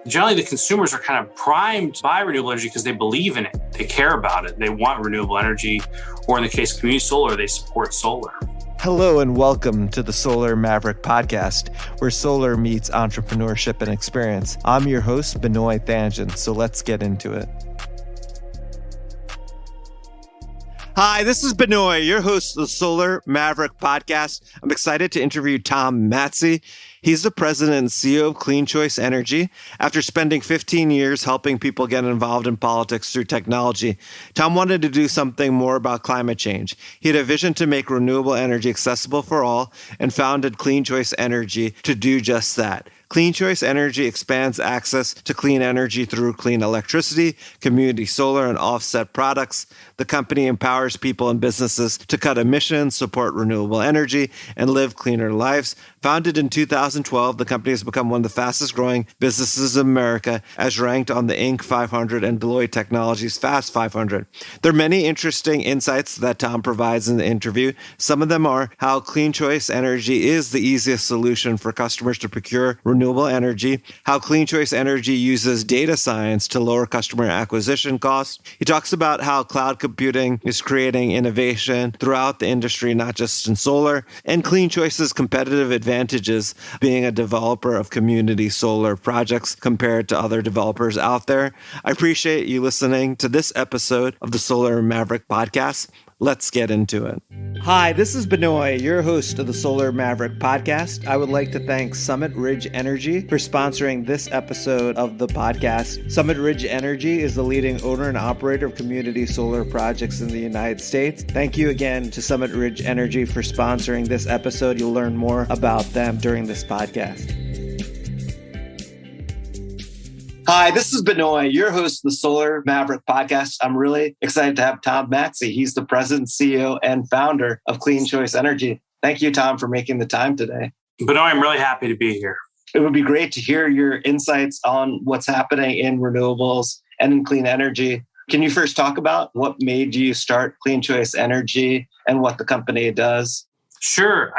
Generally, the consumers are kind of primed by renewable energy because they believe in it. They care about it. They want renewable energy, or in the case of community solar, they support solar. Hello and welcome to the Solar Maverick podcast, where solar meets entrepreneurship and experience. I'm your host, Benoit Thanjan, so let's get into it. Hi, this is Benoit, your host of the Solar Maverick podcast. I'm excited to interview Tom Mattsey. He's the president and CEO of Clean Choice Energy. After spending 15 years helping people get involved in politics through technology, Tom wanted to do something more about climate change. He had a vision to make renewable energy accessible for all and founded Clean Choice Energy to do just that. Clean Choice Energy expands access to clean energy through clean electricity, community solar, and offset products. The company empowers people and businesses to cut emissions, support renewable energy, and live cleaner lives. Founded in 2012, the company has become one of the fastest growing businesses in America, as ranked on the Inc. 500 and Deloitte Technologies Fast 500. There are many interesting insights that Tom provides in the interview. Some of them are how Clean Choice Energy is the easiest solution for customers to procure renewable energy, how Clean Choice Energy uses data science to lower customer acquisition costs. He talks about how cloud computing is creating innovation throughout the industry, not just in solar, and Clean Choice's competitive advantages being a developer of community solar projects compared to other developers out there. I appreciate you listening to this episode of the Solar Maverick podcast. Let's get into it. Hi, this is Benoit, your host of the Solar Maverick podcast. I would like to thank Summit Ridge Energy for sponsoring this episode of the podcast. Summit Ridge Energy is the leading owner and operator of community solar projects in the United States. Thank you again to Summit Ridge Energy for sponsoring this episode. You'll learn more about them during this podcast. Hi, this is Benoit, your host of the Solar Maverick podcast. I'm really excited to have Tom Mattsey. He's the president, CEO, and founder of Clean Choice Energy. Thank you, Tom, for making the time today. Benoit, I'm really happy to be here. It would be great to hear your insights on what's happening in renewables and in clean energy. Can you first talk about what made you start Clean Choice Energy and what the company does? Sure.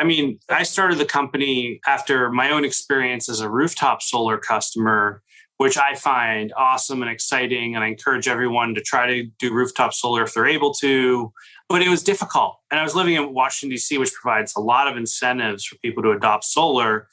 I started the company after my own experience as a rooftop solar customer, which I find awesome and exciting. And I encourage everyone to try to do rooftop solar if they're able to. But it was difficult. And I was living in Washington, D.C., which provides a lot of incentives for people to adopt solar.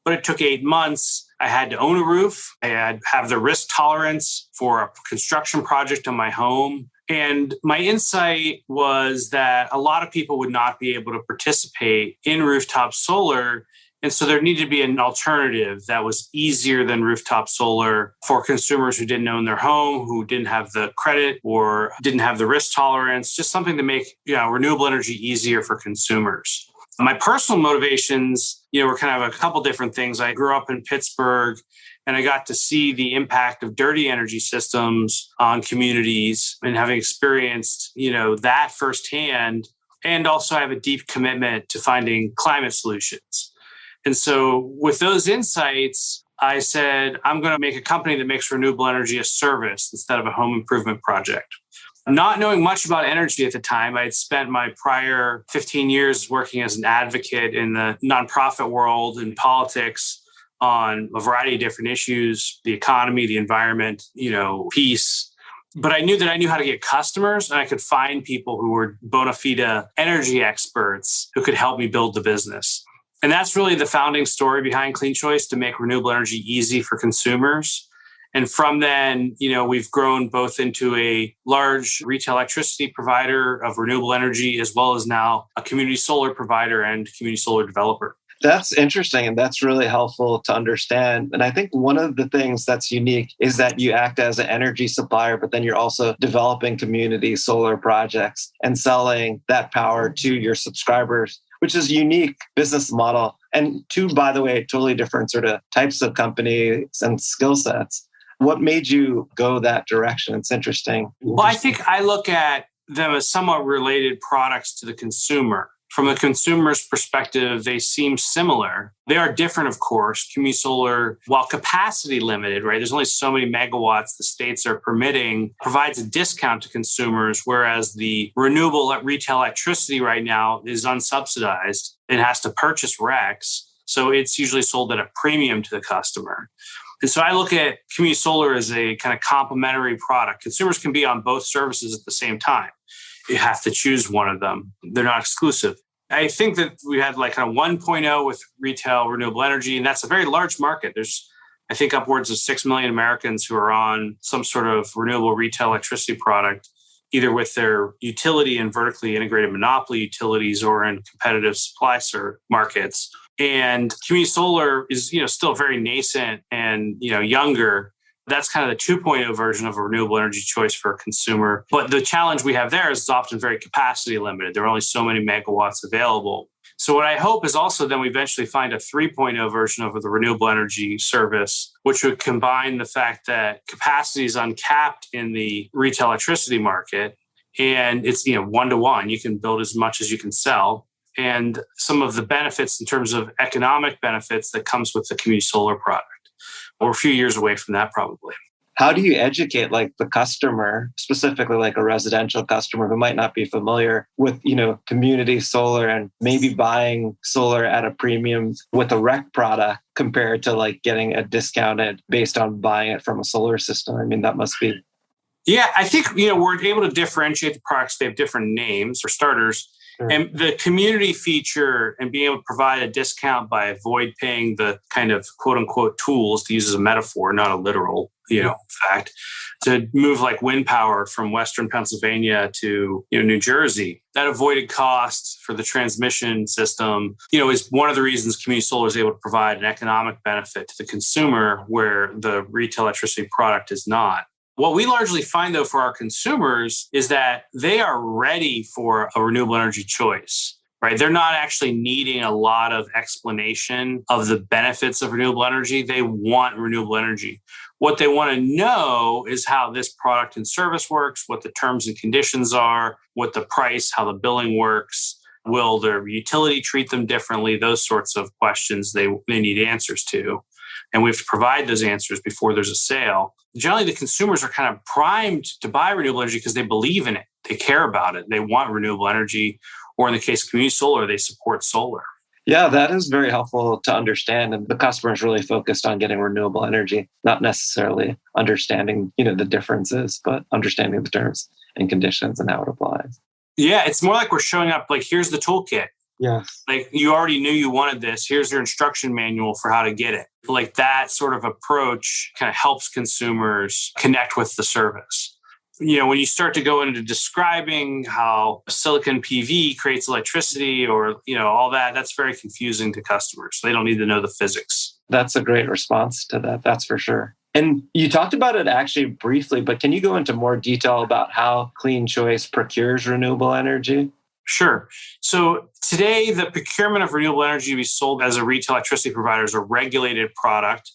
But it took 8 months. I had to own a roof. I had to have the risk tolerance for a construction project on my home. And my insight was that a lot of people would not be able to participate in rooftop solar. And so there needed to be an alternative that was easier than rooftop solar for consumers who didn't own their home, who didn't have the credit or didn't have the risk tolerance, just something to make renewable energy easier for consumers. My personal motivations, were kind of a couple different things. I grew up in Pittsburgh and I got to see the impact of dirty energy systems on communities and having experienced, that firsthand. And also I have a deep commitment to finding climate solutions. And so with those insights, I said, I'm going to make a company that makes renewable energy a service instead of a home improvement project. Not knowing much about energy at the time, I had spent my prior 15 years working as an advocate in the nonprofit world and politics on a variety of different issues, the economy, the environment, peace. But I knew that I knew how to get customers and I could find people who were bona fide energy experts who could help me build the business. And that's really the founding story behind Clean Choice, to make renewable energy easy for consumers. And from then, we've grown both into a large retail electricity provider of renewable energy, as well as now a community solar provider and community solar developer. That's interesting. And that's really helpful to understand. And I think one of the things that's unique is that you act as an energy supplier, but then you're also developing community solar projects and selling that power to your subscribers, which is a unique business model. And two, by the way, totally different sort of types of companies and skill sets. What made you go that direction? It's interesting. Well, I think I look at them as somewhat related products to the consumer. From the consumer's perspective, they seem similar. They are different, of course. Community solar, while capacity limited, right? There's only so many megawatts the states are permitting, provides a discount to consumers, whereas the renewable retail electricity right now is unsubsidized and has to purchase RECs. So it's usually sold at a premium to the customer. And so I look at community solar as a kind of complementary product. Consumers can be on both services at the same time. You have to choose one of them. They're not exclusive. I think that we had like kind of 1.0 with retail renewable energy, and that's a very large market. There's, I think, upwards of 6 million Americans who are on some sort of renewable retail electricity product, either with their utility and vertically integrated monopoly utilities or in competitive supply markets. And community solar is, still very nascent and, younger. That's kind of the 2.0 version of a renewable energy choice for a consumer. But the challenge we have there is it's often very capacity limited. There are only so many megawatts available. So what I hope is also then we eventually find a 3.0 version of the renewable energy service, which would combine the fact that capacity is uncapped in the retail electricity market. And it's, 1-to-1. You can build as much as you can sell. And some of the benefits in terms of economic benefits that comes with the community solar product. We're a few years away from that probably. How do you educate the customer, specifically like a residential customer who might not be familiar with, community solar and maybe buying solar at a premium with a REC product compared to getting a discounted based on buying it from a solar system? I mean, that must be. Yeah, I think, we're able to differentiate the products. They have different names for starters. Sure. And the community feature and being able to provide a discount by avoid paying the kind of quote unquote tools, to use as a metaphor, not a literal, fact, to move like wind power from Western Pennsylvania to, New Jersey. That avoided costs for the transmission system, is one of the reasons community solar is able to provide an economic benefit to the consumer where the retail electricity product is not. What we largely find, though, for our consumers is that they are ready for a renewable energy choice, right? They're not actually needing a lot of explanation of the benefits of renewable energy. They want renewable energy. What they want to know is how this product and service works, what the terms and conditions are, what the price, how the billing works. Will their utility treat them differently? Those sorts of questions they need answers to. And we have to provide those answers before there's a sale. Generally, the consumers are kind of primed to buy renewable energy because they believe in it. They care about it. They want renewable energy. Or in the case of community solar, they support solar. Yeah, that is very helpful to understand. And the customer is really focused on getting renewable energy, not necessarily understanding, the differences, but understanding the terms and conditions and how it applies. Yeah, it's more like we're showing up like, here's the toolkit. Yeah. Like you already knew you wanted this. Here's your instruction manual for how to get it. Like that sort of approach kind of helps consumers connect with the service. When you start to go into describing how silicon PV creates electricity or, all that, that's very confusing to customers. They don't need to know the physics. That's a great response to that. That's for sure. And you talked about it actually briefly, but can you go into more detail about how CleanChoice procures renewable energy? Sure. So today, the procurement of renewable energy to be sold as a retail electricity provider is a regulated product.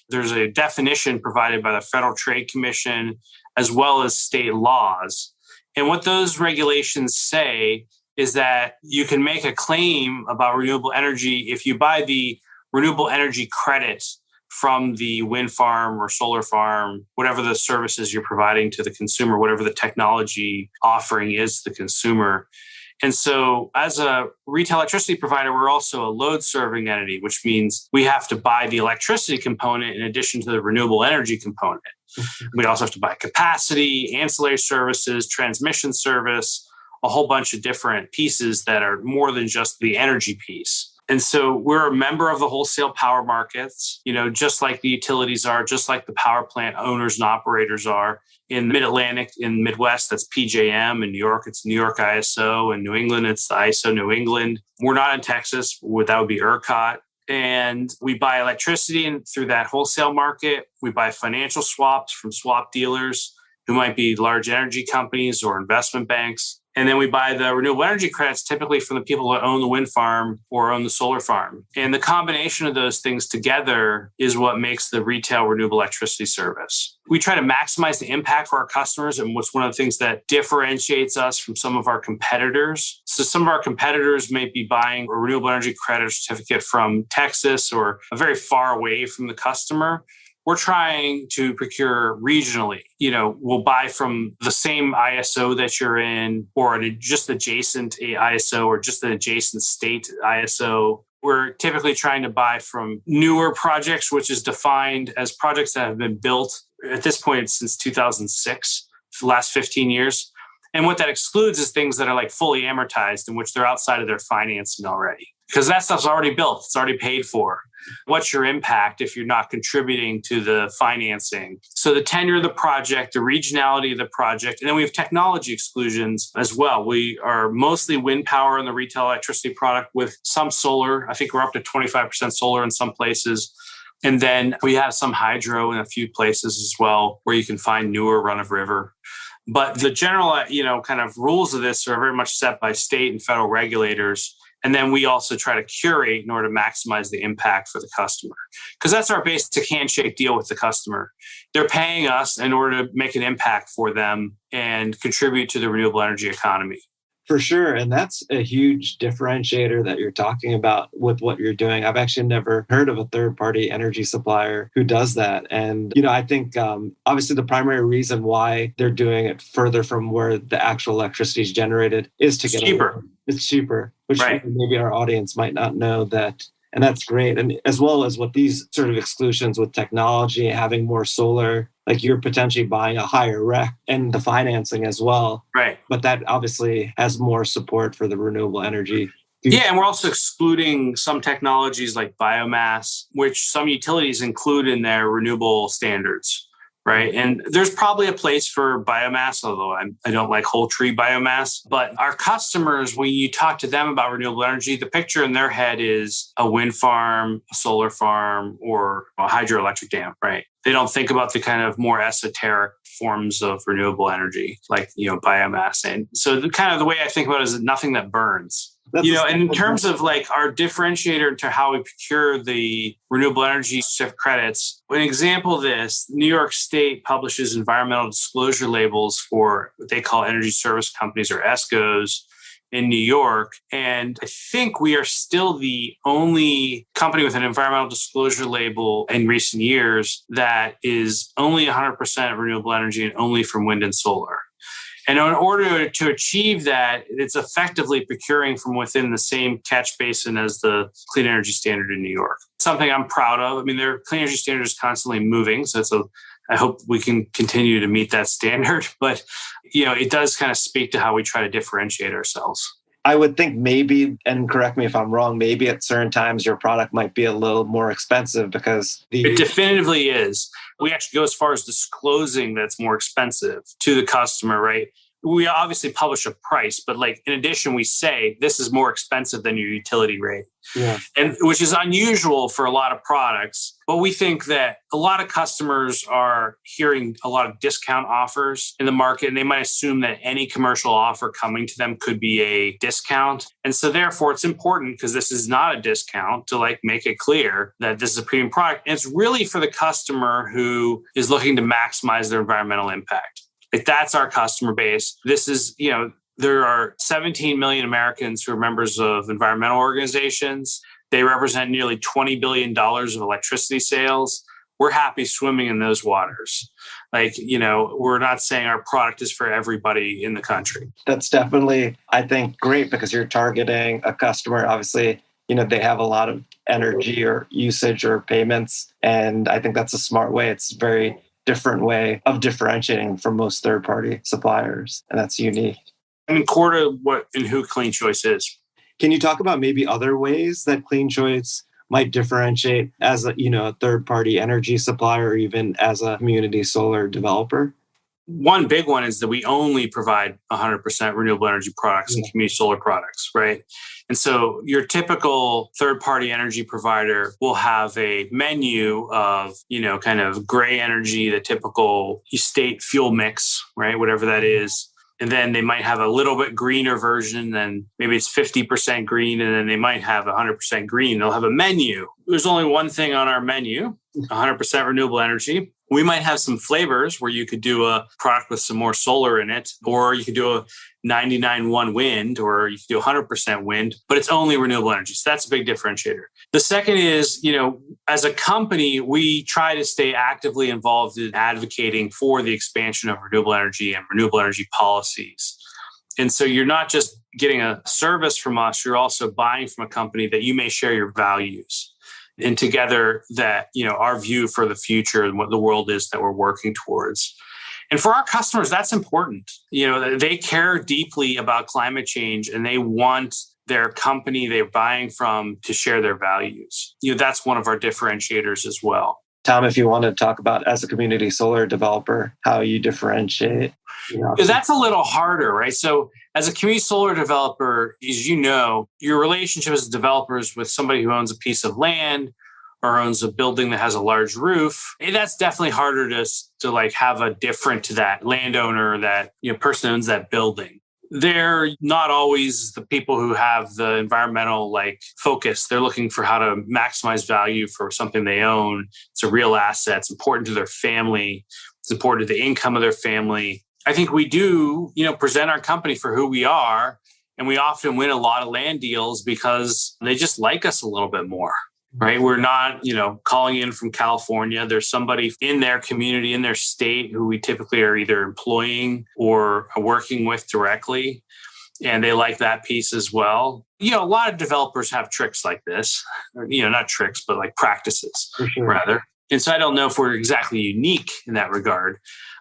There's a definition provided by the Federal Trade Commission as well as state laws. And what those regulations say is that you can make a claim about renewable energy if you buy the renewable energy credit from the wind farm or solar farm, whatever the services you're providing to the consumer, whatever the technology offering is to the consumer. And so as a retail electricity provider, we're also a load serving entity, which means we have to buy the electricity component in addition to the renewable energy component. We also have to buy capacity, ancillary services, transmission service, a whole bunch of different pieces that are more than just the energy piece. And so we're a member of the wholesale power markets, just like the utilities are, just like the power plant owners and operators are. In Mid-Atlantic, in Midwest, that's PJM. In New York, it's New York ISO. In New England, it's the ISO New England. We're not in Texas. That would be ERCOT. And we buy electricity through that wholesale market. We buy financial swaps from swap dealers who might be large energy companies or investment banks. And then we buy the renewable energy credits typically from the people that own the wind farm or own the solar farm. And the combination of those things together is what makes the retail renewable electricity service. We try to maximize the impact for our customers, and what's one of the things that differentiates us from some of our competitors. So some of our competitors may be buying a renewable energy credit certificate from Texas or very far away from the customer. We're trying to procure regionally. We'll buy from the same ISO that you're in, or just adjacent ISO, or just an adjacent state ISO. We're typically trying to buy from newer projects, which is defined as projects that have been built at this point since 2006, for the last 15 years. And what that excludes is things that are like fully amortized, in which they're outside of their financing already, because that stuff's already built, it's already paid for. What's your impact if you're not contributing to the financing? So the tenure of the project, the regionality of the project, and then we have technology exclusions as well. We are mostly wind power in the retail electricity product with some solar. I think we're up to 25% solar in some places. And then we have some hydro in a few places as well, where you can find newer run of river. But the general, kind of rules of this are very much set by state and federal regulators. And then we also try to curate in order to maximize the impact for the customer, because that's our basic handshake deal with the customer. They're paying us in order to make an impact for them and contribute to the renewable energy economy. For sure. And that's a huge differentiator that you're talking about with what you're doing. I've actually never heard of a third-party energy supplier who does that. And, I think obviously the primary reason why they're doing it further from where the actual electricity is generated is to get cheaper. It's cheaper, which right. Maybe our audience might not know that. And that's great. And as well as what these sort of exclusions with technology, having more solar, like you're potentially buying a higher rec and the financing as well. Right. But that obviously has more support for the renewable energy. Yeah, and we're also excluding some technologies like biomass, which some utilities include in their renewable standards. Right. And there's probably a place for biomass, although I don't like whole tree biomass. But our customers, when you talk to them about renewable energy, the picture in their head is a wind farm, a solar farm, or a hydroelectric dam. Right. They don't think about the kind of more esoteric forms of renewable energy like, biomass. And so the way I think about it is nothing that burns. And in terms of like our differentiator to how we procure the renewable energy credits, an example of this, New York State publishes environmental disclosure labels for what they call energy service companies, or ESCOs, in New York. And I think we are still the only company with an environmental disclosure label in recent years that is only 100% renewable energy and only from wind and solar. And in order to achieve that, it's effectively procuring from within the same catch basin as the Clean Energy Standard in New York. Something I'm proud of. I mean, their Clean Energy Standard is constantly moving, so I hope we can continue to meet that standard. But, it does kind of speak to how we try to differentiate ourselves. I would think maybe, and correct me if I'm wrong, maybe at certain times your product might be a little more expensive because It definitively is. We actually go as far as disclosing that it's more expensive to the customer, right? We obviously publish a price, but in addition, we say this is more expensive than your utility rate. Yeah. And which is unusual for a lot of products. But we think that a lot of customers are hearing a lot of discount offers in the market, and they might assume that any commercial offer coming to them could be a discount. And so therefore, it's important, because this is not a discount, to make it clear that this is a premium product. And it's really for the customer who is looking to maximize their environmental impact. That's our customer base. This is, there are 17 million Americans who are members of environmental organizations. They represent nearly $20 billion of electricity sales. We're happy swimming in those waters. We're not saying our product is for everybody in the country. That's definitely, I think, great, because you're targeting a customer. Obviously, they have a lot of energy or usage or payments. And I think that's a smart way. It's very different way of differentiating from most third-party suppliers, and that's unique. Core to what and who Clean Choice is. Can you talk about maybe other ways that Clean Choice might differentiate as a third-party energy supplier, or even as a community solar developer? One big one is that we only provide 100% renewable energy products and community solar products, right? And so your typical third-party energy provider will have a menu of, kind of gray energy, the typical state fuel mix, right? Whatever that is. And then they might have a little bit greener version, then maybe it's 50% green, and then they might have 100% green. They'll have a menu. There's only one thing on our menu, 100% renewable energy. We might have some flavors where you could do a product with some more solar in it, or you could do a 99.1 wind, or you could do 100% wind, but it's only renewable energy. So that's a big differentiator. The second is, as a company, we try to stay actively involved in advocating for the expansion of renewable energy and renewable energy policies. And so you're not just getting a service from us, you're also buying from a company that you may share your values. And together that, our view for the future and what the world is that we're working towards. And for our customers, that's important. They care deeply about climate change and they want their company they're buying from to share their values. That's one of our differentiators as well. Tom, if you want to talk about, as a community solar developer, how you differentiate. Because that's a little harder, right? So as a community solar developer, as you know, your relationship as a developer is with somebody who owns a piece of land or owns a building that has a large roof. And that's definitely harder to have a different to that landowner, that person who owns that building. They're not always the people who have the environmental focus. They're looking for how to maximize value for something they own. It's a real asset. It's important to their family. It's important to the income of their family. I think we do, present our company for who we are. And we often win a lot of land deals because they just like us a little bit more. Right. We're not, calling in from California. There's somebody in their community, in their state, who we typically are either employing or working with directly. And they like that piece as well. A lot of developers have tricks like this, not tricks, but practices, rather. And so I don't know if we're exactly unique in that regard.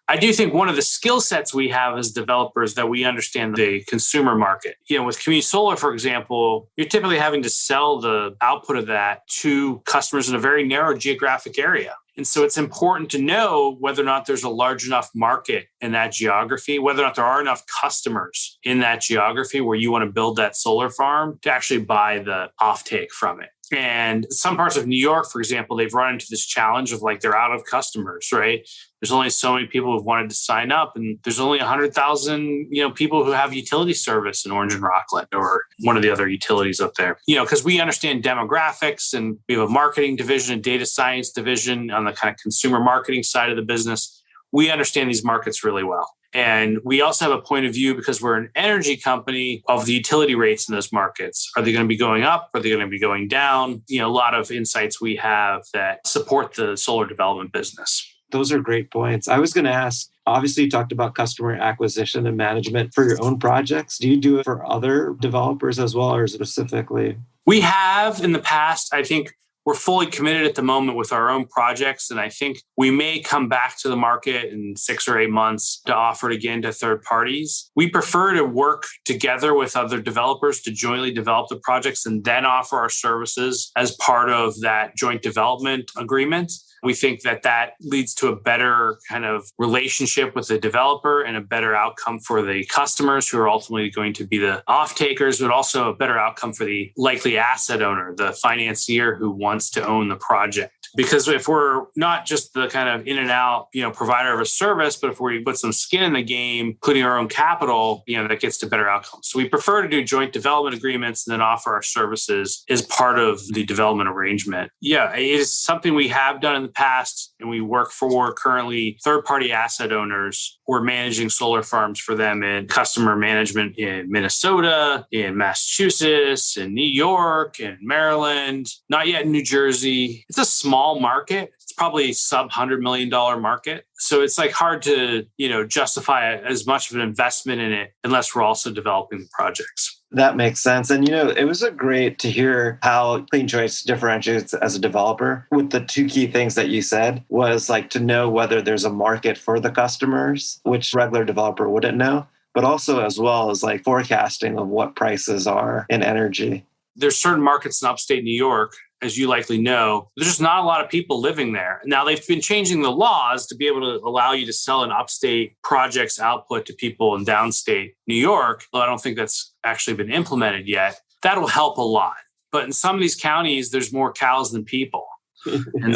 I do think one of the skill sets we have as developers that we understand the consumer market. With community solar, for example, you're typically having to sell the output of that to customers in a very narrow geographic area. And so it's important to know whether or not there's a large enough market in that geography, whether or not there are enough customers in that geography where you want to build that solar farm to actually buy the offtake from it. And some parts of New York, for example, they've run into this challenge of they're out of customers, right? There's only so many people who've wanted to sign up, and there's only 100,000, people who have utility service in Orange and Rockland or one of the other utilities up there. Because we understand demographics, and we have a marketing division and data science division on the kind of consumer marketing side of the business. We understand these markets really well. And we also have a point of view, because we're an energy company, of the utility rates in those markets. Are they going to be going up? Are they going to be going down? A lot of insights we have that support the solar development business. Those are great points. I was going to ask, obviously you talked about customer acquisition and management for your own projects. Do you do it for other developers as well, or specifically? We have in the past. I think we're fully committed at the moment with our own projects. And I think we may come back to the market in 6 or 8 months to offer it again to third parties. We prefer to work together with other developers to jointly develop the projects and then offer our services as part of that joint development agreement. We think that leads to a better kind of relationship with the developer and a better outcome for the customers who are ultimately going to be the off-takers, but also a better outcome for the likely asset owner, the financier who wants to own the project. Because if we're not just the kind of in and out, provider of a service, but if we put some skin in the game, including our own capital, that gets to better outcomes. So we prefer to do joint development agreements and then offer our services as part of the development arrangement. Yeah, it is something we have done in the past, and we work for currently third-party asset owners. We're managing solar farms for them in customer management in Minnesota, in Massachusetts, in New York, in Maryland, not yet in New Jersey. It's a small market. It's probably sub $100 million market. So it's hard to, justify as much of an investment in it unless we're also developing the projects. That makes sense. And, it was great to hear how CleanChoice differentiates as a developer. With the two key things that you said was to know whether there's a market for the customers, which regular developer wouldn't know, but also as well as forecasting of what prices are in energy. There's certain markets in upstate New York, as you likely know, there's just not a lot of people living there. Now, they've been changing the laws to be able to allow you to sell an upstate project's output to people in downstate New York, though I don't think that's actually been implemented yet. That'll help a lot. But in some of these counties, there's more cows than people. And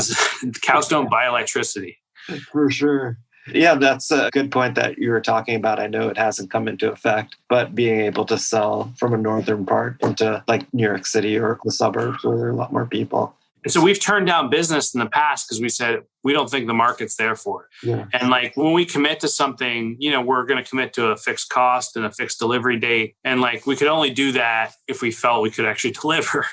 cows don't buy electricity. For sure. Yeah, that's a good point that you were talking about. I know it hasn't come into effect, but being able to sell from a northern part into New York City or the suburbs where there are a lot more people. And so we've turned down business in the past because we said, we don't think the market's there for it. Yeah. And like when we commit to something, we're going to commit to a fixed cost and a fixed delivery date. And like we could only do that if we felt we could actually deliver.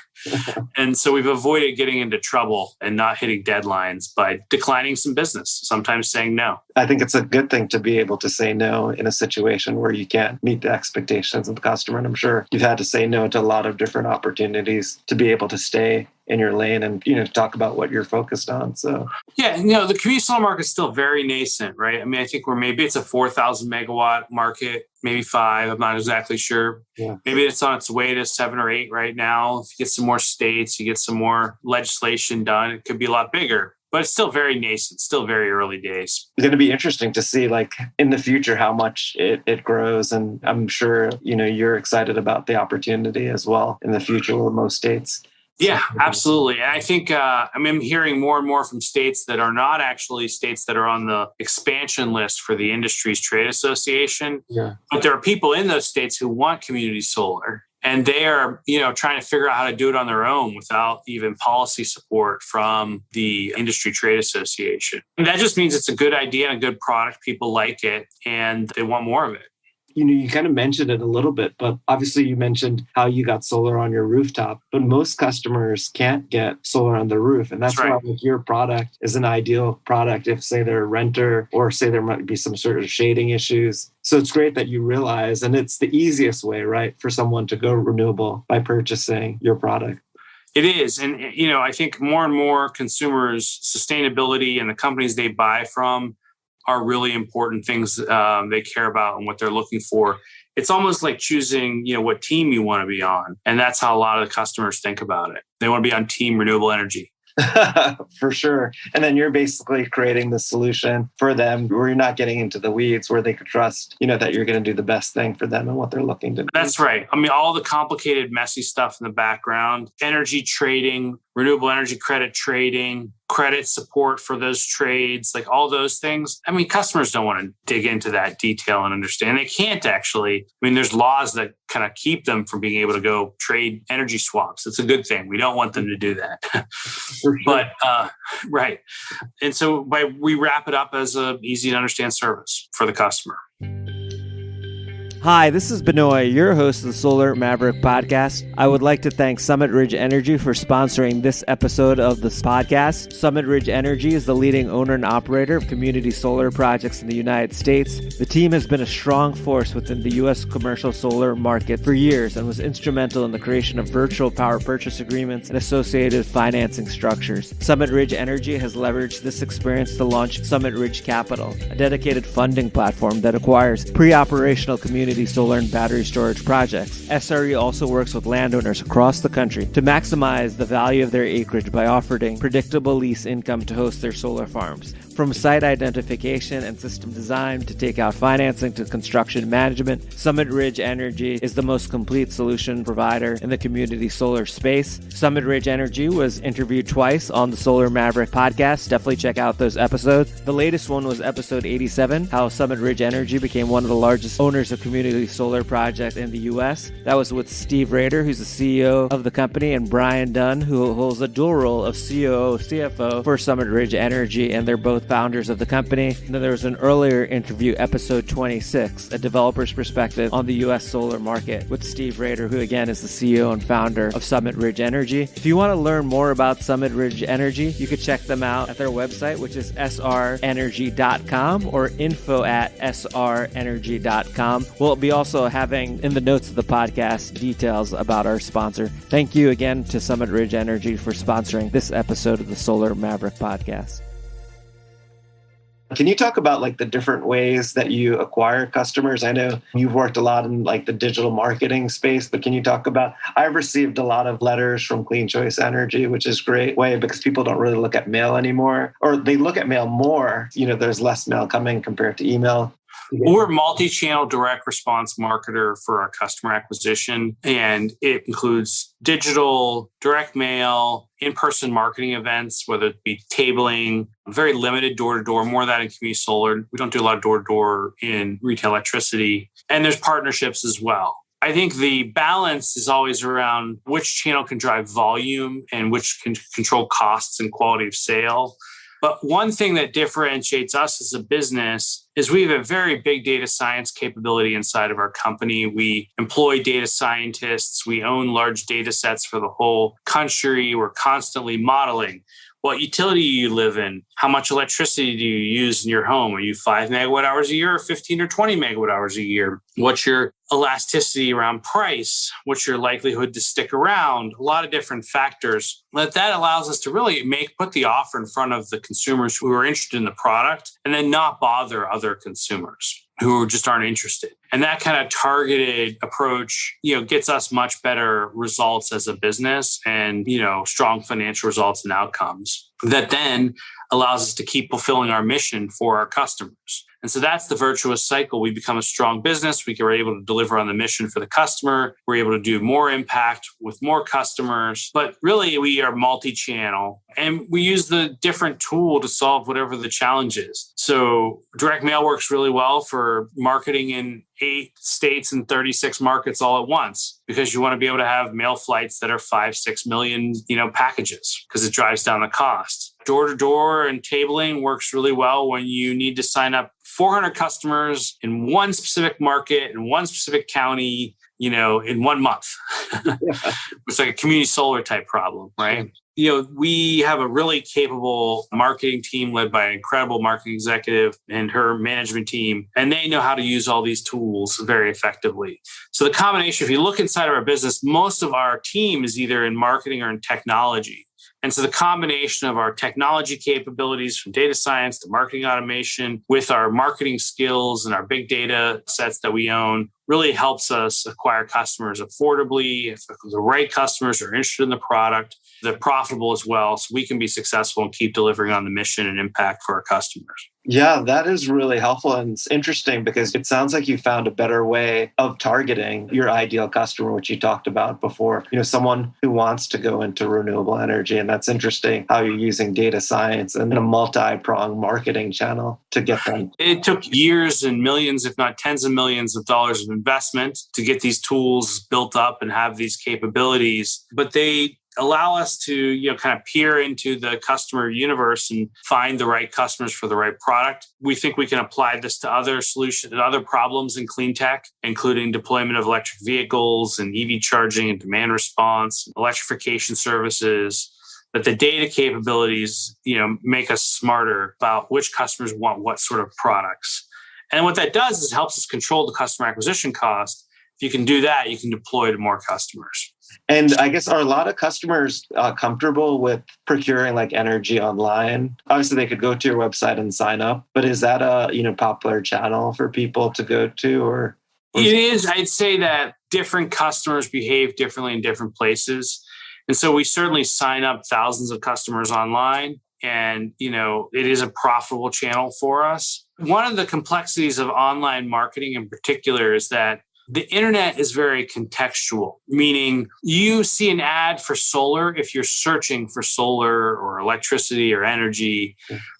And so we've avoided getting into trouble and not hitting deadlines by declining some business, sometimes saying no. I think it's a good thing to be able to say no in a situation where you can't meet the expectations of the customer. And I'm sure you've had to say no to a lot of different opportunities to be able to stay in your lane and, talk about what you're focused on. So, yeah, the community solar market is still very nascent, right? I mean, I think maybe it's a 4,000 megawatt market, maybe 5. I'm not exactly sure. Yeah. Maybe it's on its way to 7 or 8 right now. If you get some more states, you get some more legislation done, it could be a lot bigger. But it's still very nascent, still very early days. It's going to be interesting to see, like, in the future, how much it grows. And I'm sure, you're excited about the opportunity as well in the future with most states. Yeah, absolutely. And I think I'm hearing more and more from states that are not actually states that are on the expansion list for the Industries Trade Association. Yeah. But there are people in those states who want community solar. And they are, trying to figure out how to do it on their own without even policy support from the Industry Trade Association. And that just means it's a good idea and a good product. People like it and they want more of it. You kind of mentioned it a little bit, but obviously you mentioned how you got solar on your rooftop, but most customers can't get solar on their roof. And that's right. why your product is an ideal product if, say, they're a renter or say there might be some sort of shading issues. So it's great that you realize, and it's the easiest way, right, for someone to go renewable by purchasing your product. It is. And, I think more and more consumers, sustainability and the companies they buy from are really important things they care about and what they're looking for. It's almost like choosing, what team you want to be on. And that's how a lot of the customers think about it. They want to be on team renewable energy. For sure. And then you're basically creating the solution for them where you're not getting into the weeds, where they could trust, that you're going to do the best thing for them and what they're looking to do. That's right. All the complicated, messy stuff in the background, energy trading, renewable energy credit trading, credit support for those trades, like all those things. Customers don't want to dig into that detail and understand. They can't actually. There's laws that kind of keep them from being able to go trade energy swaps. It's a good thing. We don't want them to do that. For sure. But, right. And so we wrap it up as an easy to understand service for the customer. Hi, this is Benoit, your host of the Solar Maverick podcast. I would like to thank Summit Ridge Energy for sponsoring this episode of this podcast. Summit Ridge Energy is the leading owner and operator of community solar projects in the United States. The team has been a strong force within the U.S. commercial solar market for years and was instrumental in the creation of virtual power purchase agreements and associated financing structures. Summit Ridge Energy has leveraged this experience to launch Summit Ridge Capital, a dedicated funding platform that acquires pre-operational community solar and battery storage projects. SRE also works with landowners across the country to maximize the value of their acreage by offering predictable lease income to host their solar farms. From site identification and system design to take out financing to construction management, Summit Ridge Energy is the most complete solution provider in the community solar space. Summit Ridge Energy was interviewed twice on the Solar Maverick podcast. Definitely check out those episodes. The latest one was episode 87, how Summit Ridge Energy became one of the largest owners of community solar projects in the U.S. That was with Steve Rader, who's the CEO of the company, and Brian Dunn, who holds a dual role of COO, CFO for Summit Ridge Energy, and they're both founders of the company. And then there was an earlier interview, episode 26, a developer's perspective on the U.S. solar market with Steve Rader, who again is the CEO and founder of Summit Ridge Energy. If you want to learn more about Summit Ridge Energy, you could check them out at their website, which is srenergy.com or info@srenergy.com. We'll be also having in the notes of the podcast details about our sponsor. Thank you again to Summit Ridge Energy for sponsoring this episode of the Solar Maverick podcast. Can you talk about like the different ways that you acquire customers? I know you've worked a lot in like the digital marketing space, but can you talk about, I've received a lot of letters from Clean Choice Energy, which is a great way because people don't really look at mail anymore, or they look at mail more. There's less mail coming compared to email. We're a multi-channel direct response marketer for our customer acquisition, and it includes digital, direct mail, in-person marketing events, whether it be tabling, very limited door-to-door, more of that in community solar. We don't do a lot of door-to-door in retail electricity. And there's partnerships as well. I think the balance is always around which channel can drive volume and which can control costs and quality of sale. But one thing that differentiates us as a business is we have a very big data science capability inside of our company. We employ data scientists. We own large data sets for the whole country. We're constantly modeling what utility you live in, how much electricity do you use in your home? Are you 5 megawatt hours a year or 15 or 20 megawatt hours a year? What's your elasticity around price? What's your likelihood to stick around? A lot of different factors. But that allows us to really put the offer in front of the consumers who are interested in the product and then not bother other consumers who just aren't interested. And that kind of targeted approach, gets us much better results as a business and, strong financial results and outcomes that then allows us to keep fulfilling our mission for our customers. And so that's the virtuous cycle. We become a strong business. We are able to deliver on the mission for the customer. We're able to do more impact with more customers. But really, we are multi-channel and we use the different tool to solve whatever the challenge is. So direct mail works really well for marketing in 8 states and 36 markets all at once, because you want to be able to have mail flights that are 5-6 million, packages, because it drives down the cost. Door-to-door and tabling works really well when you need to sign up 400 customers in one specific market, in one specific county, in 1 month. It's like a community solar type problem, right? We have a really capable marketing team led by an incredible marketing executive and her management team, and they know how to use all these tools very effectively. So the combination, if you look inside of our business, most of our team is either in marketing or in technology. And so the combination of our technology capabilities from data science to marketing automation with our marketing skills and our big data sets that we own really helps us acquire customers affordably. If the right customers are interested in the product, they're profitable as well. So we can be successful and keep delivering on the mission and impact for our customers. Yeah, that is really helpful. And it's interesting because it sounds like you found a better way of targeting your ideal customer, which you talked about before, someone who wants to go into renewable energy. And that's interesting how you're using data science and a multi-pronged marketing channel to get them. It took years and millions, if not tens of millions of dollars of investment to get these tools built up and have these capabilities, but they allow us to, kind of peer into the customer universe and find the right customers for the right product. We think we can apply this to other solutions and other problems in clean tech, including deployment of electric vehicles and EV charging and demand response, electrification services. But the data capabilities, make us smarter about which customers want what sort of products. And what that does is it helps us control the customer acquisition cost. If you can do that, you can deploy to more customers. And I guess, are a lot of customers comfortable with procuring energy online? Obviously, they could go to your website and sign up, but is that a popular channel for people to go to? Or it is. I'd say that different customers behave differently in different places. And so we certainly sign up thousands of customers online. And, it is a profitable channel for us. One of the complexities of online marketing in particular is that the internet is very contextual, meaning you see an ad for solar if you're searching for solar or electricity or energy.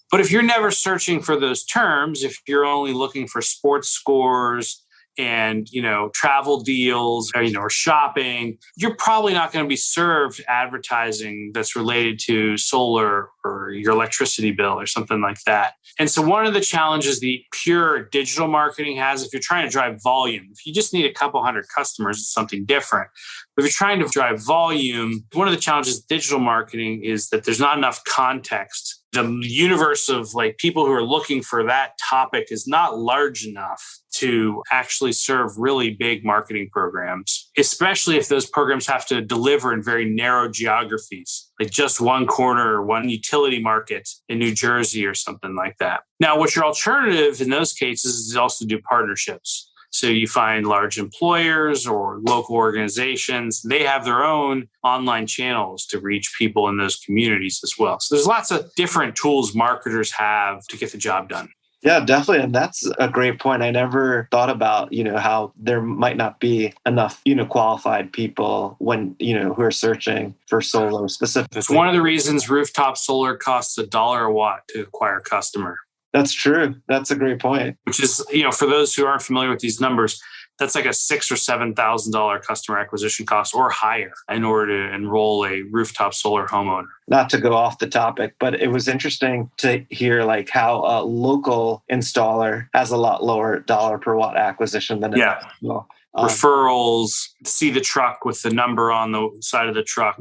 But if you're never searching for those terms, if you're only looking for sports scores and, travel deals or shopping, you're probably not going to be served advertising that's related to solar or your electricity bill or something like that. And so one of the challenges the pure digital marketing has, if you're trying to drive volume, if you just need a couple hundred customers, it's something different. But if you're trying to drive volume, one of the challenges of digital marketing is that there's not enough context. The universe of people who are looking for that topic is not large enough to actually serve really big marketing programs, especially if those programs have to deliver in very narrow geographies, like just one corner or one utility market in New Jersey or something like that. Now, what's your alternative in those cases is also do partnerships. So you find large employers or local organizations, they have their own online channels to reach people in those communities as well. So there's lots of different tools marketers have to get the job done. Yeah, definitely. And that's a great point. I never thought about, how there might not be enough, qualified people when, who are searching for solar specifically. It's one of the reasons rooftop solar costs $1 a watt to acquire a customer. That's true. That's a great point. Which is, for those who aren't familiar with these numbers, that's like a $6,000 or $7,000 customer acquisition cost or higher in order to enroll a rooftop solar homeowner. Not to go off the topic, but it was interesting to hear like how a local installer has a lot lower dollar per watt acquisition than a national. Referrals, see the truck with the number on the side of the truck.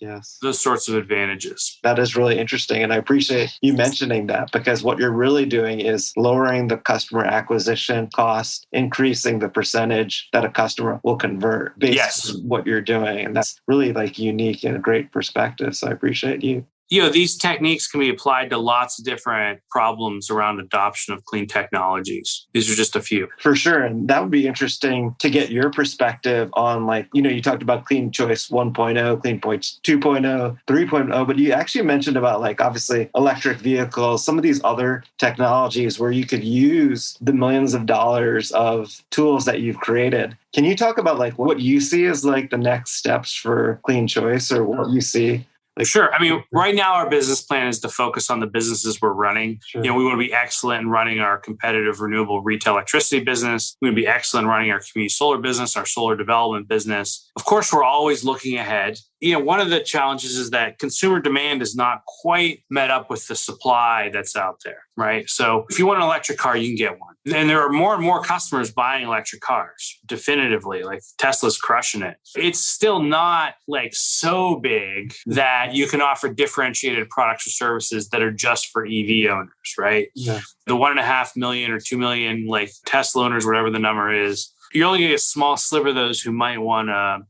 Yes. Those sorts of advantages. That is really interesting. And I appreciate you mentioning that, because what you're really doing is lowering the customer acquisition cost, increasing the percentage that a customer will convert based on what you're doing. And that's really like unique and a great perspective. So I appreciate you. These techniques can be applied to lots of different problems around adoption of clean technologies. These are just a few. For sure. And that would be interesting to get your perspective on, like, you talked about Clean Choice 1.0, Clean Choice 2.0, 3.0, but you actually mentioned about like obviously electric vehicles, some of these other technologies where you could use the millions of dollars of tools that you've created. Can you talk about like what you see as like the next steps for Clean Choice, or what you see? Sure. I mean, right now our business plan is to focus on the businesses we're running. Sure. We want to be excellent in running our competitive renewable retail electricity business. We want to be excellent in running our community solar business, our solar development business. Of course, we're always looking ahead. One of the challenges is that consumer demand is not quite met up with the supply that's out there, right? So if you want an electric car, you can get one. And there are more and more customers buying electric cars, definitively, like Tesla's crushing it. It's still not like so big that you can offer differentiated products or services that are just for EV owners, right? Yeah. The 1.5 million or 2 million like Tesla owners, whatever the number is, you're only going to get a small sliver of those who might want a,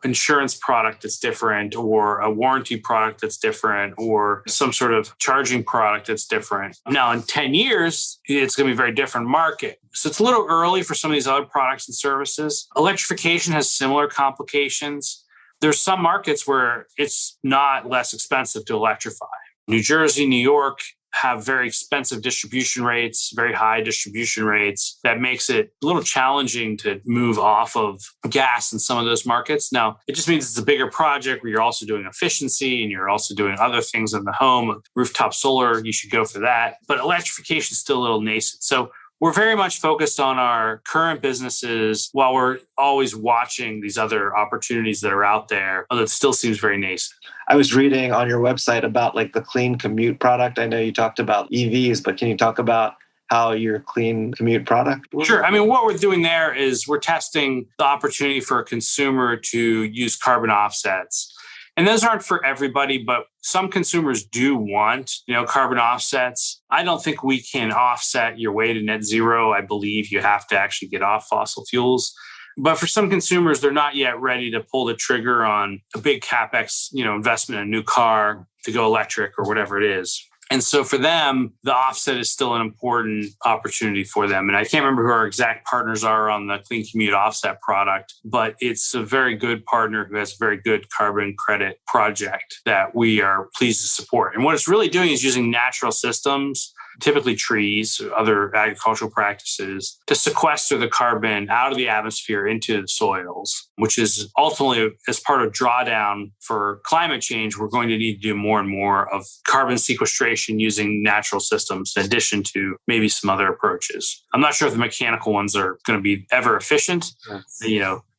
insurance product that's different, or a warranty product that's different, or some sort of charging product that's different. Now, in 10 years, it's going to be a very different market. So it's a little early for some of these other products and services. Electrification has similar complications. There's some markets where it's not less expensive to electrify. New Jersey, New York have very expensive distribution rates, very high distribution rates. That makes it a little challenging to move off of gas in some of those markets. Now, it just means it's a bigger project where you're also doing efficiency and you're also doing other things in the home. Rooftop solar, you should go for that. But electrification is still a little nascent. So we're very much focused on our current businesses while we're always watching these other opportunities that are out there, although it still seems very nascent. I was reading on your website about like the Clean Commute product. I know you talked about EVs, but can you talk about how your Clean Commute product works? Sure. I mean, what we're doing there is we're testing the opportunity for a consumer to use carbon offsets. And those aren't for everybody, but some consumers do want, carbon offsets. I don't think we can offset your way to net zero. I believe you have to actually get off fossil fuels. But for some consumers, they're not yet ready to pull the trigger on a big CapEx, investment in a new car to go electric or whatever it is. And so for them, the offset is still an important opportunity for them. And I can't remember who our exact partners are on the Clean Commute offset product, but it's a very good partner who has a very good carbon credit project that we are pleased to support. And what it's really doing is using natural systems, typically trees, other agricultural practices, to sequester the carbon out of the atmosphere into the soils, which is ultimately, as part of drawdown for climate change, we're going to need to do more and more of carbon sequestration using natural systems, in addition to maybe some other approaches. I'm not sure if the mechanical ones are going to be ever efficient.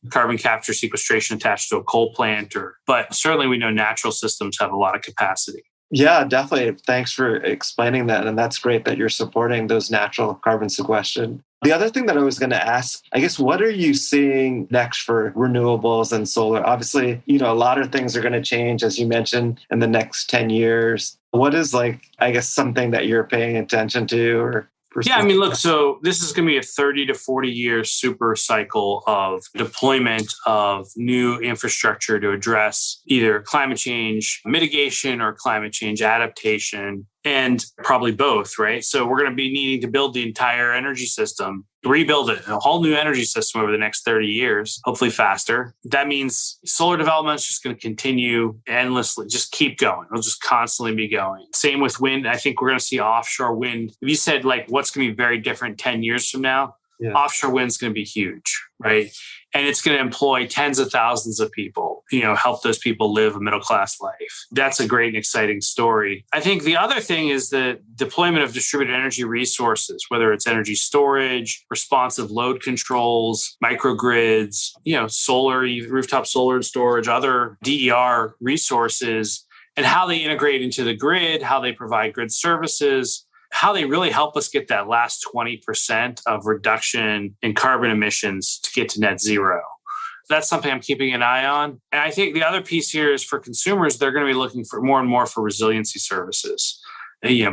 Carbon capture sequestration attached to a coal plant, but certainly we know natural systems have a lot of capacity. Yeah, definitely. Thanks for explaining that. And that's great that you're supporting those natural carbon sequestration. The other thing that I was going to ask, I guess, what are you seeing next for renewables and solar? Obviously, a lot of things are going to change, as you mentioned, in the next 10 years. What is something that you're paying attention to or Yeah, I mean, look, so this is going to be a 30 to 40 year super cycle of deployment of new infrastructure to address either climate change mitigation or climate change adaptation, and probably both, right? So we're going to be needing to build the entire energy system, rebuild it, a whole new energy system over the next 30 years, hopefully faster. That means solar development is just going to continue endlessly, just keep going. It'll just constantly be going. Same with wind. I think we're going to see offshore wind. If you said what's going to be very different 10 years from now, offshore wind's going to be huge, right? And it's going to employ tens of thousands of people, help those people live a middle-class life. That's a great and exciting story. I think the other thing is the deployment of distributed energy resources, whether it's energy storage, responsive load controls, microgrids, solar, rooftop solar and storage, other DER resources, and how they integrate into the grid, how they provide grid services, how they really help us get that last 20% of reduction in carbon emissions to get to net zero. That's something I'm keeping an eye on. And I think the other piece here is for consumers, they're going to be looking for more and more for resiliency services,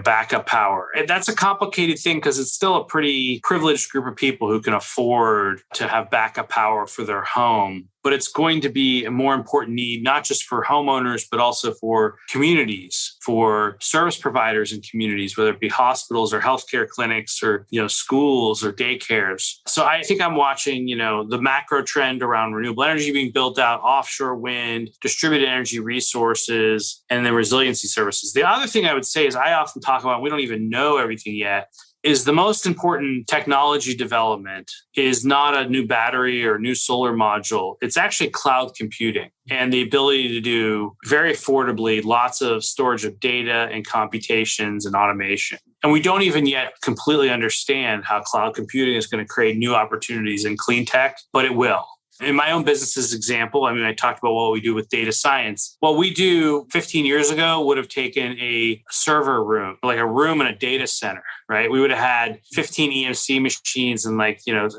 backup power. And that's a complicated thing because it's still a pretty privileged group of people who can afford to have backup power for their home. But it's going to be a more important need, not just for homeowners, but also for communities, for service providers in communities, whether it be hospitals or healthcare clinics or, schools or daycares. So I think I'm watching, the macro trend around renewable energy being built out, offshore wind, distributed energy resources, and the resiliency services. The other thing I would say is I often talk about, we don't even know everything yet, is the most important technology development is not a new battery or new solar module. It's actually cloud computing and the ability to do very affordably lots of storage of data and computations and automation. And we don't even yet completely understand how cloud computing is going to create new opportunities in clean tech, but it will. In my own business's example, I talked about what we do with data science. What we do 15 years ago would have taken a server room, like a room in a data center, right? We would have had 15 EMC machines and a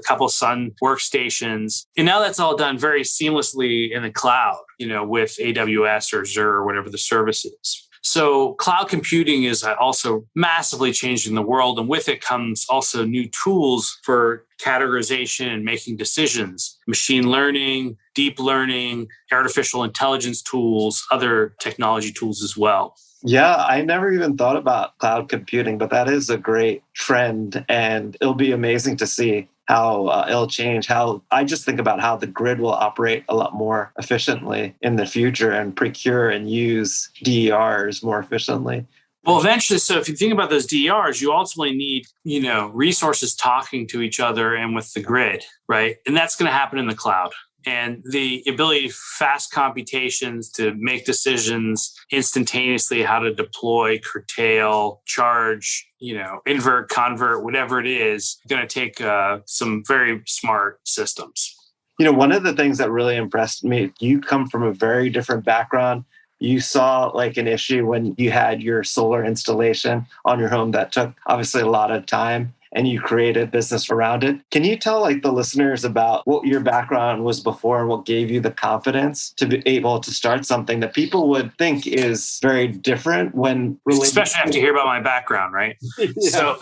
couple of Sun workstations. And now that's all done very seamlessly in the cloud, with AWS or Azure or whatever the service is. So cloud computing is also massively changing the world. And with it comes also new tools for categorization and making decisions, machine learning, deep learning, artificial intelligence tools, other technology tools as well. Yeah, I never even thought about cloud computing, but that is a great trend. And it'll be amazing to see how it'll change, how I just think about how the grid will operate a lot more efficiently in the future and procure and use DERs more efficiently. Well, eventually, so if you think about those DERs, you ultimately need, resources talking to each other and with the grid, right? And that's going to happen in the cloud. And the ability of fast computations to make decisions instantaneously, how to deploy, curtail, charge, invert, convert, whatever it is, going to take some very smart systems. One of the things that really impressed me, you come from a very different background. You saw an issue when you had your solar installation on your home that took obviously a lot of time, and you created business around it. Can you tell the listeners about what your background was before and what gave you the confidence to be able to start something that people would think is very different when especially after you hear about my background, right? Yeah. So,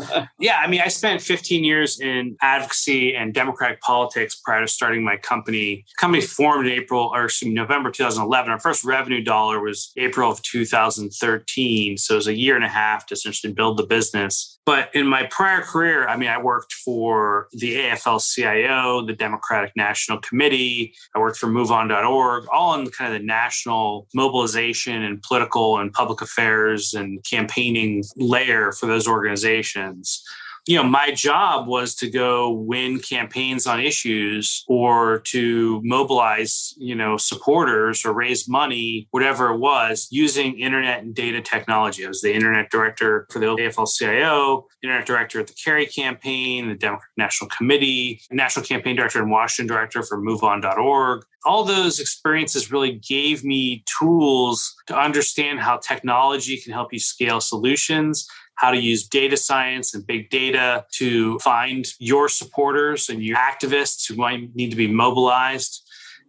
I spent 15 years in advocacy and democratic politics prior to starting my company. The company formed in November 2011. Our first revenue dollar was April of 2013. So it was a year and a half to essentially build the business. But in my prior career, I worked for the AFL-CIO, the Democratic National Committee. I worked for MoveOn.org, all in kind of the national mobilization and political and public affairs and campaigning layer for those organizations. My job was to go win campaigns on issues or to mobilize, supporters or raise money, whatever it was, using internet and data technology. I was the internet director for the AFL-CIO, internet director at the Kerry campaign, the Democratic National Committee, national campaign director and Washington director for MoveOn.org. All those experiences really gave me tools to understand how technology can help you scale solutions, how to use data science and big data to find your supporters and your activists who might need to be mobilized.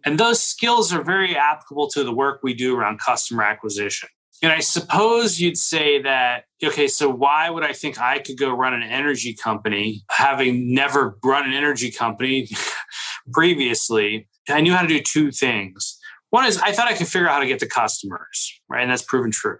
And those skills are very applicable to the work we do around customer acquisition. And I suppose you'd say that, okay, so why would I think I could go run an energy company, having never run an energy company previously? I knew how to do two things. One is I thought I could figure out how to get to customers, right? And that's proven true.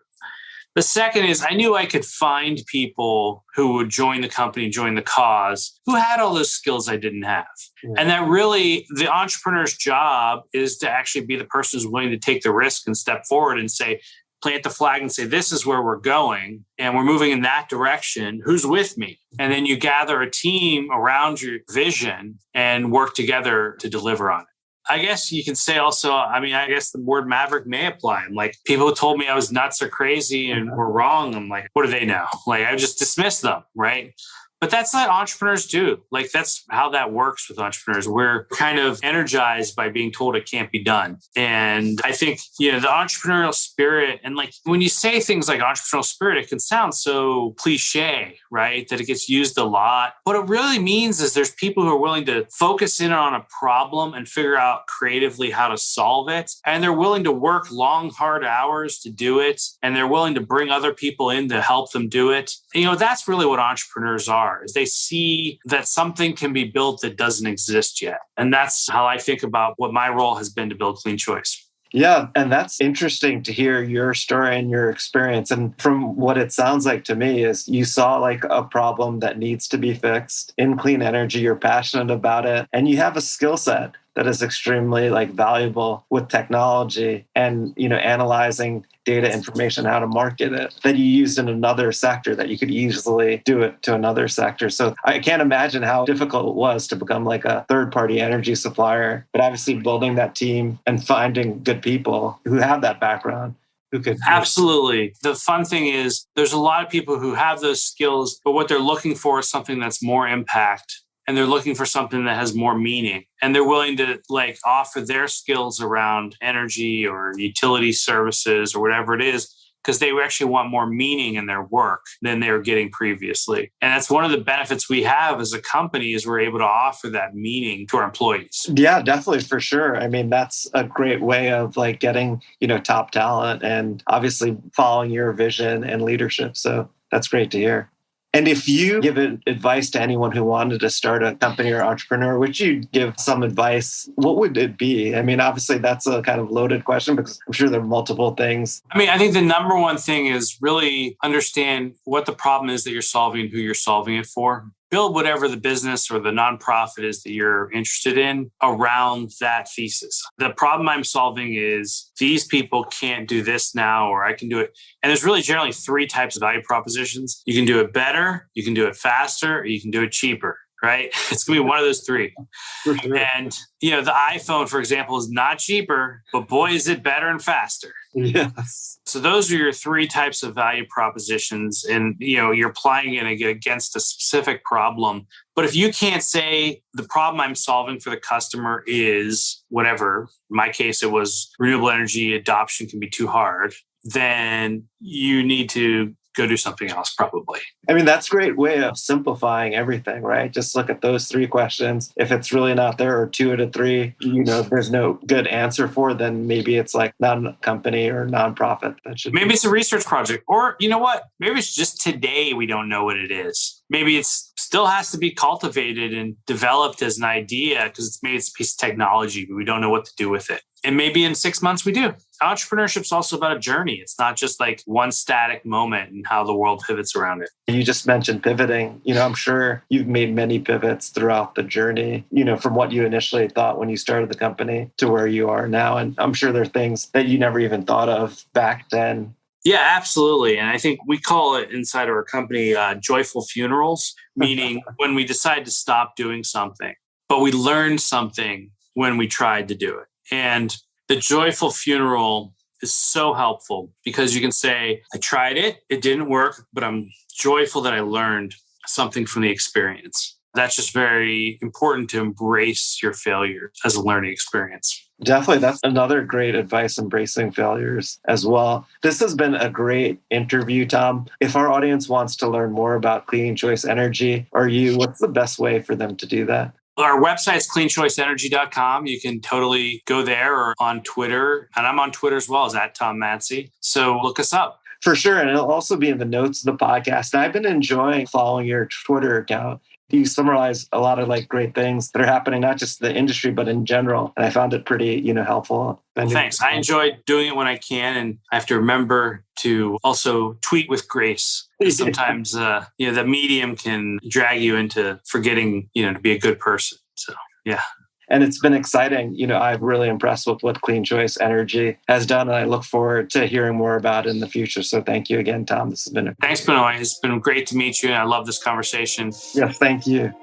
The second is I knew I could find people who would join the company, join the cause, who had all those skills I didn't have. Yeah. And that really, the entrepreneur's job is to actually be the person who's willing to take the risk and step forward and say, plant the flag and say, this is where we're going and we're moving in that direction. Who's with me? And then you gather a team around your vision and work together to deliver on it. I guess you can say also, I guess the word maverick may apply. I'm like, people told me I was nuts or crazy and were wrong. I'm like, what do they know? Like, I just dismiss them, right? But that's what entrepreneurs do. Like, that's how that works with entrepreneurs. We're kind of energized by being told it can't be done. And I think, the entrepreneurial spirit, and like when you say things like entrepreneurial spirit, it can sound so cliche, right? That it gets used a lot. What it really means is there's people who are willing to focus in on a problem and figure out creatively how to solve it. And they're willing to work long, hard hours to do it. And they're willing to bring other people in to help them do it. And, that's really what entrepreneurs are. Is they see that something can be built that doesn't exist yet. And that's how I think about what my role has been to build Clean Choice. Yeah, and that's interesting to hear your story and your experience. And from what it sounds like to me is you saw like a problem that needs to be fixed in clean energy. You're passionate about it and you have a skill set that is extremely like valuable with technology and, analyzing data information, how to market it, that you used in another sector that you could easily do it to another sector. So I can't imagine how difficult it was to become like a third-party energy supplier, but obviously building that team and finding good people who have that background. Who could Absolutely. The fun thing is there's a lot of people who have those skills, but what they're looking for is something that's more impact. And they're looking for something that has more meaning. And they're willing to like offer their skills around energy or utility services or whatever it is, because they actually want more meaning in their work than they were getting previously. And that's one of the benefits we have as a company is we're able to offer that meaning to our employees. Yeah, definitely, for sure. That's a great way of like getting, top talent and obviously following your vision and leadership. So that's great to hear. And if you give advice to anyone who wanted to start a company or entrepreneur, would you give some advice? What would it be? Obviously, that's a kind of loaded question because I'm sure there are multiple things. I think the number one thing is really understand what the problem is that you're solving, who you're solving it for. Build whatever the business or the nonprofit is that you're interested in around that thesis. The problem I'm solving is these people can't do this now, or I can do it. And there's really generally three types of value propositions. You can do it better, you can do it faster, or you can do it cheaper. Right? It's going to be one of those three. For sure. And, the iPhone, for example, is not cheaper, but boy, is it better and faster. Yes. So those are your three types of value propositions. And, you're applying it against a specific problem. But if you can't say the problem I'm solving for the customer is whatever, in my case, it was renewable energy adoption can be too hard, then you need to go do something else, probably. That's a great way of simplifying everything, right? Just look at those three questions. If it's really not there, or 2 out of 3, there's no good answer for, then maybe it's like not a company or nonprofit that should. Maybe it's a research project, or you know what? Maybe it's just today we don't know what it is. Maybe it's still has to be cultivated and developed as an idea because it's a piece of technology, but we don't know what to do with it. And maybe in 6 months we do. Entrepreneurship is also about a journey. It's not just like one static moment and how the world pivots around it. You just mentioned pivoting. I'm sure you've made many pivots throughout the journey, from what you initially thought when you started the company to where you are now. And I'm sure there are things that you never even thought of back then. Yeah, absolutely. And I think we call it inside of our company joyful funerals, meaning when we decide to stop doing something, but we learned something when we tried to do it. And the joyful funeral is so helpful because you can say, I tried it, it didn't work, but I'm joyful that I learned something from the experience. That's just very important to embrace your failures as a learning experience. Definitely. That's another great advice, embracing failures as well. This has been a great interview, Tom. If our audience wants to learn more about Clean Choice Energy or you, what's the best way for them to do that? Our website is cleanchoiceenergy.com. You can totally go there or on Twitter. And I'm on Twitter as well as @TomMatsy. So look us up. For sure. And it'll also be in the notes of the podcast. I've been enjoying following your Twitter account. You summarize a lot of like great things that are happening, not just in the industry, but in general. And I found it pretty, helpful. Well, thanks. I enjoy doing it when I can. And I have to remember to also tweet with grace. Sometimes, the medium can drag you into forgetting, to be a good person. So, yeah. And it's been exciting. I'm really impressed with what Clean Choice Energy has done, and I look forward to hearing more about it in the future. So thank you again, Tom. This has been Thanks, Benoit. It's been great to meet you, and I love this conversation. Yes, thank you.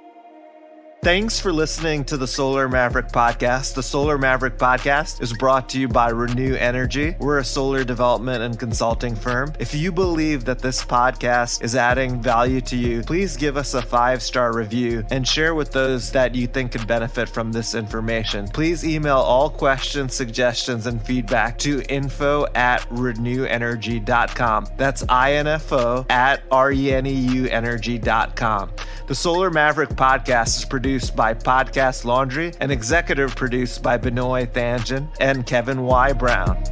Thanks for listening to the Solar Maverick Podcast. The Solar Maverick Podcast is brought to you by Renew Energy. We're a solar development and consulting firm. If you believe that this podcast is adding value to you, please give us a 5-star review and share with those that you think could benefit from this information. Please email all questions, suggestions, and feedback to info@renewenergy.com. That's info@reneuenergy.com. The Solar Maverick Podcast is produced by Podcast Laundry and executive produced by Benoit Thanjan and Kevin Y. Brown.